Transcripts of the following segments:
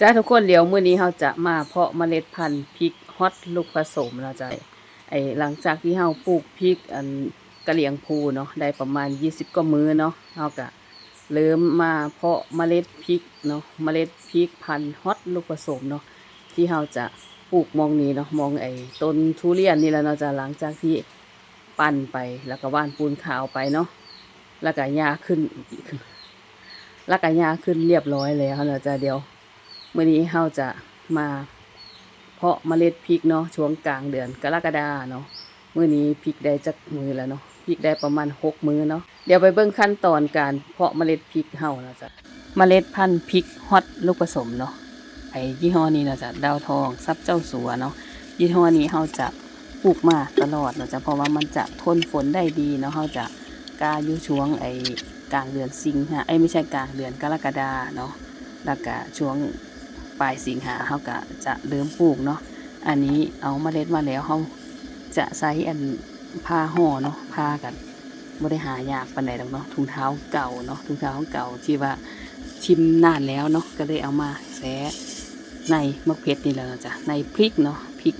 จ้าทุกคนเดี๋ยวมื้อนี้เราจะมาเพาะเมล็ดพันธุ์พริกฮอตลูกผสมนะจ๊ะหลังจากที่เราปลูกพริกกะเหลี่ยงภูเนาะได้ประมาณ20กว่ามื้อเนาะเราก็เริ่มมาเพาะเมล็ดพริกเนาะเมล็ดพริกพันธุ์ฮอตลูกผสมเนาะที่เราจะปลูกมองนี้เนาะมองต้นทุเรียนนี่แหละเนาะจ๊ะหลังจากที่ปั่นไปแล้วก็ว่านปูนขาวไปเนาะแล้วก็หญ้าขึ้นเรียบร้อยแล้วเนาะจ๊ะเดี๋ยวมื้อนี้เราจะมาเพาะเมล็ดพริกเนาะช่วงกลางเดือนกรกฎาเนาะมื้อนี้พริกได้จักมือแล้วเนาะพริกได้ประมาณ6มื้อเนาะเดี๋ยวไปเบิ่งขั้นตอนการเพาะเมล็ดพริกเฮานะจ๊ะเมล็ดพันธุ์พริกฮอตลูกผสมเนาะยี่ห้อนี้นะจ๊ะดาวทองซับเจ้าสัวเนาะยี่ห้อนี้เฮาจะปลูกมาตลอดนะจ๊ะเพราะว่ามันจะทนฝนได้ดีเนาะเฮาจะกาอยู่ช่วงกลางเดือนสิงหาไม่ใช่กลางเดือนกรกฎาเนาะแล้วก็ช่วงปลายสิงหาเขาก็จะเริ่มปลูกเนาะอันนี้เอาเมล็ดมาแล้วเขาจะใส่ผ้าห่อเนาะผ้ากันบริหายากปานใดดอกเนาะถุงเท้าเก่าเนาะถุงเท้าเก่าที่ว่าชิมนานแล้วเนาะก็เลยเอามาแช่ในมะเขือนี่แหละจ้ะในพริกเนาะพริก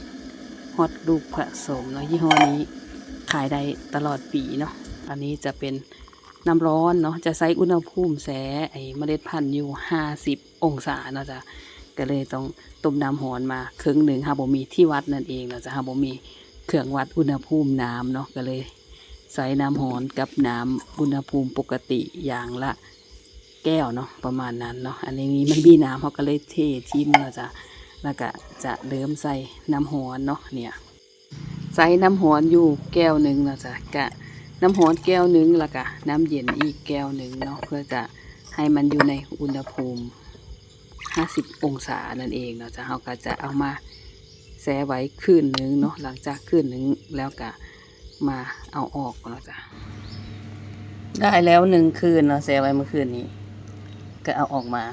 ฮอตลูกผสมเนาะยี่ห้อนี้ขายได้ตลอดปีเนาะอันนี้จะเป็นน้ำร้อนเนาะจะใส่อุณหภูมิแช่เมล็ดพันธุ์อยู่50 องศาเนาะจ้ะก็เลยต้องต้มน้ำร้อนมาครึ่งหนึ่งค่ะบ่มีที่วัดนั่นเองเนาะจ้ะบ่มีเครื่องวัดอุณหภูมิน้ำเนาะก็เลยใส่น้ำร้อนกับน้ำอุณหภูมิปกติอย่างละแก้วเนาะประมาณนั้นเนาะอันนี้มันมีน้ำเขาก็เลยเททิ้งเนาะจ้ะแล้วก็จะเริ่มใส่น้ำร้อนเนาะเนี่ยใส่น้ำร้อนอยู่แก้วหนึ่งเนาะจ้ะกะน้ำร้อนแก้วหนึ่งแล้วก็น้ำเย็นอีกแก้วหนึ่งเนาะเพื่อจะให้มันอยู่ในอุณหภูมิ50 องศานั่นเองเนาะจ้ะเราก็จะเอามาแช่ไว้คืนหนึ่งเนาะหลังจากคืนหนึ่งแล้วก็มาเอาออกเนาะจ้ะได้แล้ว1 คืนเนาะแช่ไว้เมื่อคืนนี้ก็เอาออกมา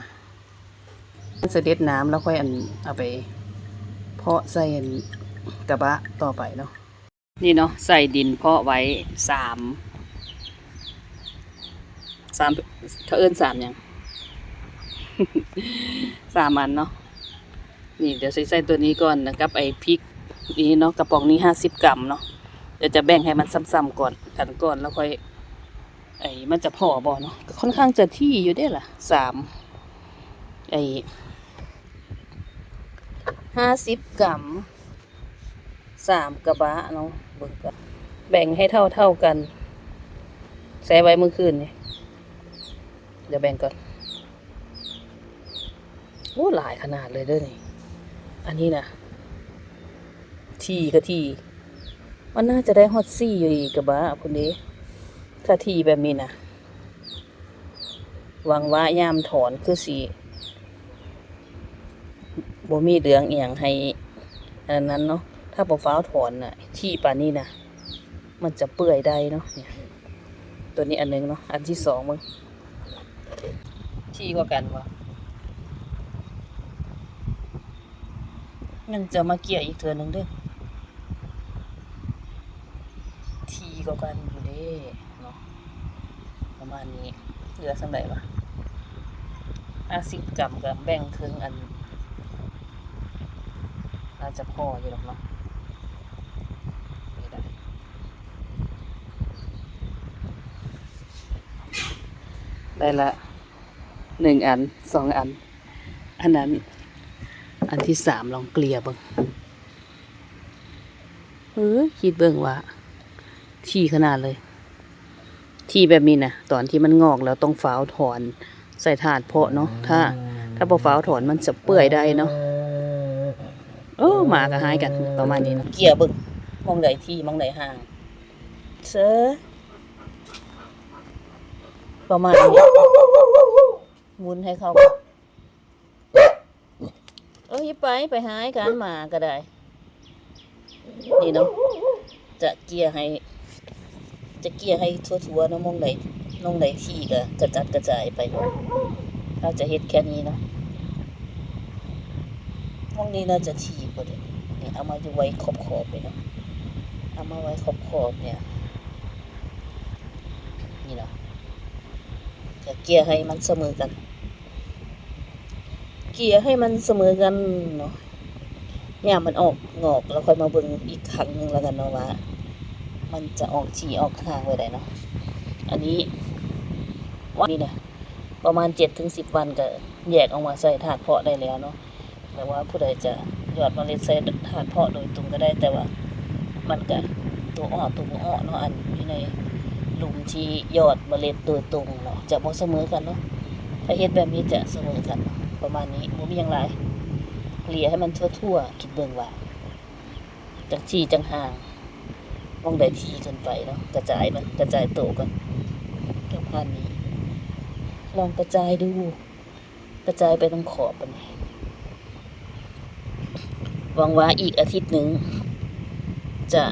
เสด็จน้ำแล้วค่อยเอาไปเพาะใส่กระบะต่อไปเนาะนี่เนาะใส่ดินเพาะไว้3เขาเอิ้น3ยัง3 อันเนาะนี่เดี๋ยวใส่ตัวนี้ก่อนนะครับพริกนี้เนาะกระป๋องนี้50 กรัมเนาะเดี๋ยวจะแบ่งให้มันซ้ำๆก่อนแล้วค่อยมันจะพอบ่เนาะค่อนข้างจะที่อยู่ได้ล่ะ50 กรัม3 กระบะเนาะแบ่งให้เท่ากันใส่ไว้เมื่อคืนนี่เดี๋ยวแบ่งก่อนโอ้หลายขนาดเลยเด้อนี่อันนี้นะทีมันน่าจะได้ฮอตซี่อยู่อีกกระบะคุณเด้ถ้าทีแบบนี้นะหวังว่ายามถอนคือสีบ่มีเหลืองเอียงให้อันนั้นเนาะถ้าบ่ฟ้าวถอนน่ะที่ป่านนี้นะมันจะเปื่อยได้เนาะเนี่ยตัวนี้อันนึงเนาะอันที่2มึงที่กว่ากันวะยังจะมาเกี่ยอีกเทื่อนึงเด้อทีกว่ากันอยู่เด้เนาะประมาณนี้เหลือสักไหนวะ50 กรัมกับแบ่งครึ่งอันน่าจะพออยู่หรอกเนาะได้ละ1 อัน 2 อันอันนั้นอันที่3ลองเกลี่ยเบิ่งคิดเบิ่งว่าที่ขนาดเลยที่แบบนี้นะตอนที่มันงอกแล้วต้องฟ้าวถอนใส่ถาดเพาะเนาะถ้าพอฟ้าวถอนมันจะเปื่อยได้เนาะหมาก็หายกันประมาณนี้เนาะเกลี่ยเบิ่งมองไหนที่มองไหนห่างประมาณนี้หมุนให้เข้าไปหายกันหมาก็ได้นี่เนาะจะเกลี่ยให้ทั่วๆเนาะมองไหนที่ก็กระจัดกระจายไปเราจะเฮ็ดแค่นี้เนาะมองนี้น่าจะที่พอดีนี่เอามาไว้ขอบไปเนาะเอามาไว้ขอบเนี่ยนี่เนาะจะเกลี่ยให้มันเสมอกัน เกลี่ยให้มันเสมอกันเนาะเนี่ยมันออกงอกแล้วค่อยมาเบิ่งอีกครั้งนึงแล้วกันเนาะว่ามันจะออกฉี่ออกห่างไว้ได้เนาะอันนี้วันนี้เนี่ยประมาณ7-10 วันก็แยกออกมาใส่ถาดเพาะได้แล้วเนาะแต่ว่าผู้ใดจะหยอดเมล็ดใส่ถาดเพาะโดยตรงก็ได้แต่ว่ามันก็ตัวอ่อตัวบ่อ่อเนาะอันอยู่ในหลุมที่หยอดเมล็ดโดยตรงเนาะจะบ่เสมอกันเนาะถ้าเฮ็ดแบบนี้จะเสมอกันเนาะประมาณนี้บ่มีหยังหลายเกลี่ยให้มันทั่วๆคิดเบิ่งว่าจังจี้จังห่างมองได้ทีเกินไปเนาะกระจายมันกระจายโตกันประมาณนี้ลองกระจายดูกระจายไปตรงขอบมันหวังว่าอีกอาทิตย์หนึ่งจะ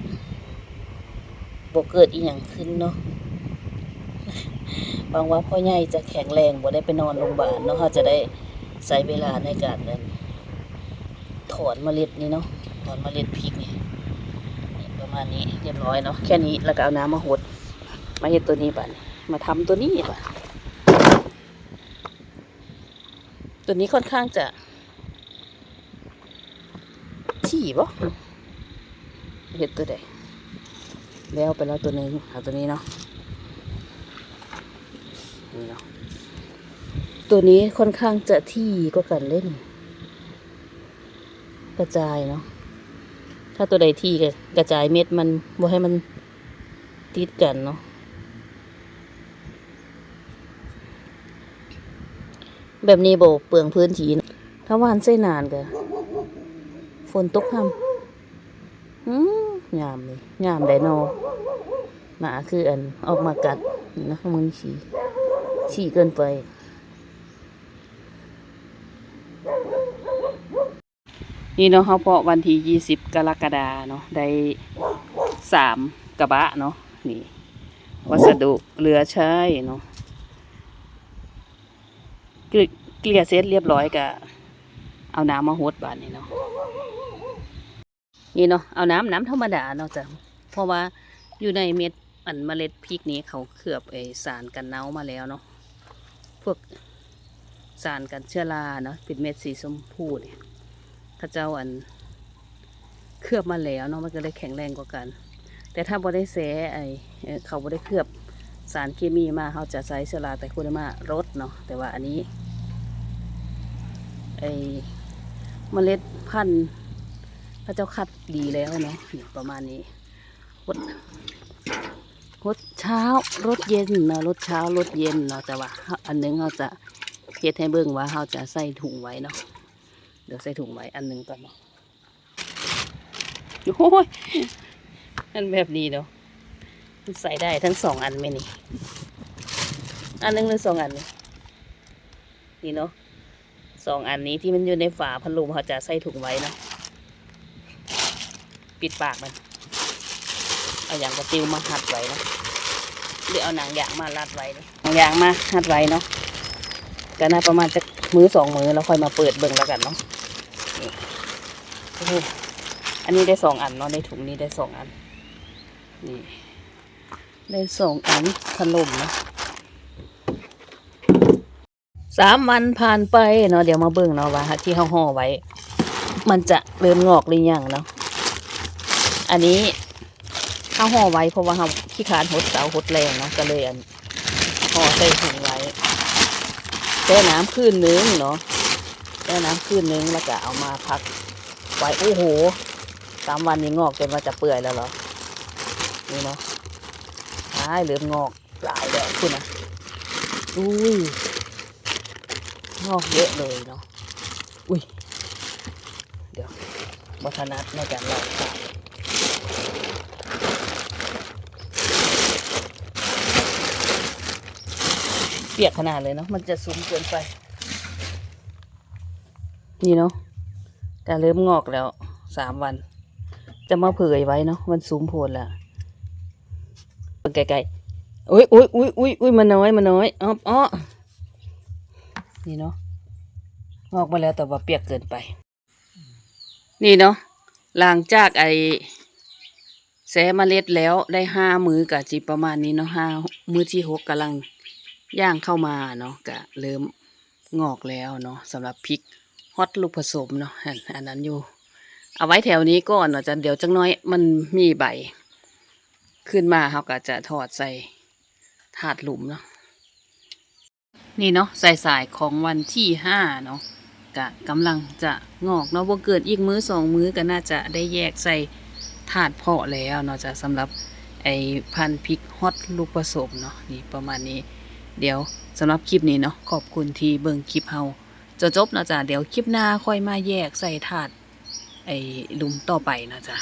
บ่เกิดอีหยังขึ้นเนาะหวังว่าพ่อใหญ่จะแข็งแรงบ่ได้ไปนอนโรงพยาบาลเนาะเขาจะได้ใช้เวลาในการถอนเมล็ดนี่เนาะถอนเมล็ดพริกนี่ประมาณนี้เรียบร้อยเนาะแค่นี้แล้วก็เอาน้ำมาหดมาเฮ็ดตัวนี้บัดมาทำตัวนี้บัดตัวนี้ค่อนข้างจะถี่บ่เฮ็ดตัวใดแล้วไปแล้วตัวนึงเอาตัวนี้เนาะนี่เนาะตัวนี้ค่อนข้างจะที่ก็กันเล่นกระจายเนาะถ้าตัวใดที่ก็กระจายเม็ดมันบ่ให้มันติดกันเนาะแบบนี้บ่เปลืองพื้นที่ถ้าหว่านใส่นานก็ฝนตกห้ำงามเลยงามได้เนาะหมาคืออันออกมากัดนะมึงฉี่เกินไปนี่เนาะเขาเพาะวันที่20 กรกฎาเนาะได้3 กระบะเนาะนี่วัสดุเหลือใช้เนาะเกลี่ยเสร็จเรียบร้อยก็เอาน้ำมาหดบานนี่เนาะนี่เนาะเอาน้ำธรรมดาเนาะจ้ะเพราะว่าอยู่ในเม็ดอันเมล็ดพริกนี้เขาเคลือบสารกันเน่ามาแล้วเนาะพวกสารกันเชื้อราเนาะเป็นเม็ดสีชมพูเนี่ยข้าเจ้าอันเคลือบมาแล้วเนาะมันก็เลยแข็งแรงกว่ากันแต่ถ้าบ่ได้แสเขาบ่ได้เคลือบสารเคมีมาเขาจะใช้เชื้อราแต่คุณมารดเนาะแต่ว่าอันนี้เมล็ดพันธุ์พระเจ้าคัดดีแล้วเนาะประมาณนี้รดเช้ารดเย็นเนาะรดเช้ารดเย็นเนาะแต่ว่าอันนึงเขาจะเฮ็ดให้เบิ่งว่าเขาจะใส่ถุงไว้เนาะเดี๋ยวใส่ถุงไว้อันนึงก่อนเนาะโอ้ยอันแบบนี้เนาะใส่ได้ทั้ง2 อันไหมนี่อันนึงหรือ2 อันนี่เนาะ2 อันนี้ที่มันอยู่ในฝาพัดลมเขาจะใส่ถุงไว้เนาะปิดปากมันเอาอย่างกระติวมาหัดไว้นะหรือเอาหนังยางมารัดไว้เลยหนังยางมาหัดไว้เนาะก็น่าประมาณจะมือ2 มือแล้วค่อยมาเปิดเบิ่งแล้วกันเนาะอันนี้ได้2 อันเนาะในถุงนี้ได้2 อันนี่ได้2 อันพัดลมนะ3 วันผ่านไปเนาะเดี๋ยวมาเบิ่งเนาะว่าที่เขาห่อไว้มันจะเริ่มงอกหรือยังเนาะอันนี้เขาห่อไว้เพราะว่าเขาขี้คานหดเสาหดแรงเนาะก็เลยห่อใส่ถุงไว้แช่น้ำคืนนึงเนาะแช่น้ำคืนนึงแล้วก็เอามาพักไว้โอ้โห3 วันนี้งอกจนว่าจะเปื่อยแล้วเหรอนี่เนาะเริ่มงอกหลายแล้วคุณนะอุ้ยงอกเยอะเลยเนาะอุ้ยเดี๋ยววัฒนัดในการลอกค่ะเปียกขนาดเลยเนาะมันจะสูงเกินไปนี่เนาะการเริ่มงอกแล้ว3 วันจะมาเผยไว้เนาะมันสูงโพดแล้วไกลๆอุ้ยมันน้อยอ๋อนี่เนาะงอกมาแล้วแต่ว่าเปียกเกินไปนี่เนาะหลังจากแสเมล็ดแล้วได้5 มื้อกะจิประมาณนี้เนาะ5 มื้อที่ 6กำลังย่างเข้ามาเนาะกะเริ่มงอกแล้วเนาะสำหรับพริก อตลูกผสมเนาะอันนั้นอยู่เอาไว้แถวนี้ก่อนเนาะจ้ะเดี๋ยวจักหน้อยมันมีใบขึ้นมาเขาก็จะถอดใส่ถาดหลุมเนาะนี่เนาะสายของวันที่5เนาะกะกำลังจะงอกเนาะบ่เกิดอีกมื้อ2มื้อก็น่าจะได้แยกใส่ถาดเพาะแล้วเนาะจ้ะสำหรับไอ้พันธุ์พริกฮอตลูกผสมเนาะนี่ประมาณนี้เดี๋ยวสำหรับคลิปนี้เนาะขอบคุณที่เบิ่งคลิปเฮาจะจบเนาะจ้ะเดี๋ยวคลิปหน้าค่อยมาแยกใส่ถาดไอ้หลุมต่อไปเนาะจ้ะ